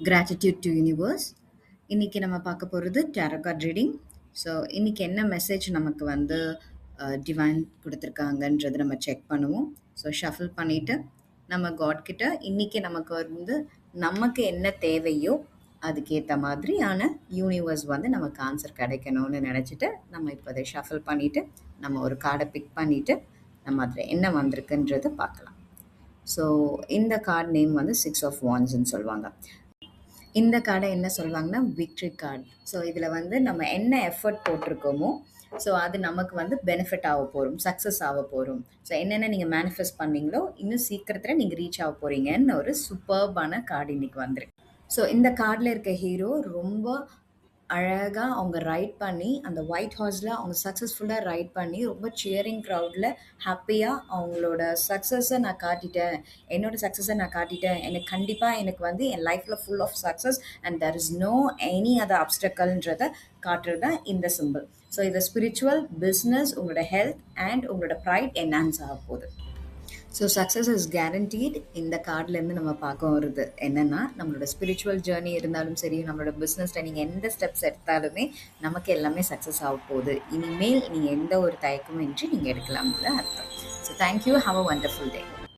Gratitude to universe. இன்னைக்கு நம்ம பார்க்க போகிறது டேரோ கார்ட் ரீடிங். ஸோ இன்னைக்கு என்ன மெசேஜ் நமக்கு வந்து டிவைன் கொடுத்துருக்காங்கன்றது நம்ம செக் பண்ணுவோம். ஸோ ஷஃபில் பண்ணிவிட்டு நம்ம காட் கிட்ட இன்னைக்கு நமக்கு வந்து நமக்கு என்ன தேவையோ அதுக்கேற்ற மாதிரியான யூனிவர்ஸ் வந்து நமக்கு ஆன்சர் கிடைக்கணும்னு நினச்சிட்டு நம்ம இப்போ அதை ஷஃபில் பண்ணிவிட்டு நம்ம ஒரு கார்டை பிக் பண்ணிவிட்டு நம்ம அதில் என்ன வந்திருக்குன்றதை பார்க்கலாம். ஸோ இந்த கார்டு நேம் வந்து 6 of Wandsன்னு சொல்லுவாங்க. இந்த கார்டை என்ன சொல்லுவாங்கன்னா விக்ட்ரி கார்டு. ஸோ இதில் வந்து நம்ம என்ன எஃபர்ட் போட்டிருக்கோமோ ஸோ அது நமக்கு வந்து பெனிஃபிட் ஆக போகிறோம், சக்ஸஸ் ஆக போகிறோம். ஸோ என்னென்ன நீங்கள் மேனிஃபெஸ்ட் பண்ணீங்களோ இன்னும் சீக்கிரத்தில் நீங்கள் ரீச் ஆக போகிறீங்கன்னு ஒரு சூப்பர்பான கார்டு இன்னைக்கு வந்துருக்கு. ஸோ இந்த கார்டில் இருக்க ஹீரோ ரொம்ப அழகாக அவங்க ரைட் பண்ணி அந்த ஒயிட் ஹார்ஸில் அவங்க சக்ஸஸ்ஃபுல்லாக ரைட் பண்ணி ரொம்ப சியரிங் க்ரௌடில் ஹாப்பியாக அவங்களோட சக்ஸஸை நான் காட்டிட்டேன், என்னோடய சக்ஸஸை நான் காட்டிட்டேன், எனக்கு கண்டிப்பாக எனக்கு வந்து என் லைஃப்பில் full of success and there is no any other அப்டக்கல்ன்றதை காட்டுறது தான் இந்த சிம்பிள். ஸோ இது ஸ்பிரிச்சுவல், பிஸ்னஸ், உங்களோட ஹெல்த் அண்ட் உங்களோட ப்ரைட் என்ஹான்ஸ் ஆக போகுது. So success is guaranteed. இந்த கார்ட்லேருந்து நம்ம பார்க்க வருது என்னென்னா, நம்மளோட ஸ்பிரிச்சுவல் ஜேர்னி இருந்தாலும் சரி, நம்மளோட பிஸ்னஸில் நீங்கள் எந்த ஸ்டெப்ஸ் எடுத்தாலுமே நமக்கு எல்லாமே சக்ஸஸ் ஆக போகுது. இனிமேல் நீங்கள் எந்த ஒரு தயக்கமும் இன்றி நீங்கள் எடுக்கலாம்னு அர்த்தம். So thank you, have a wonderful day.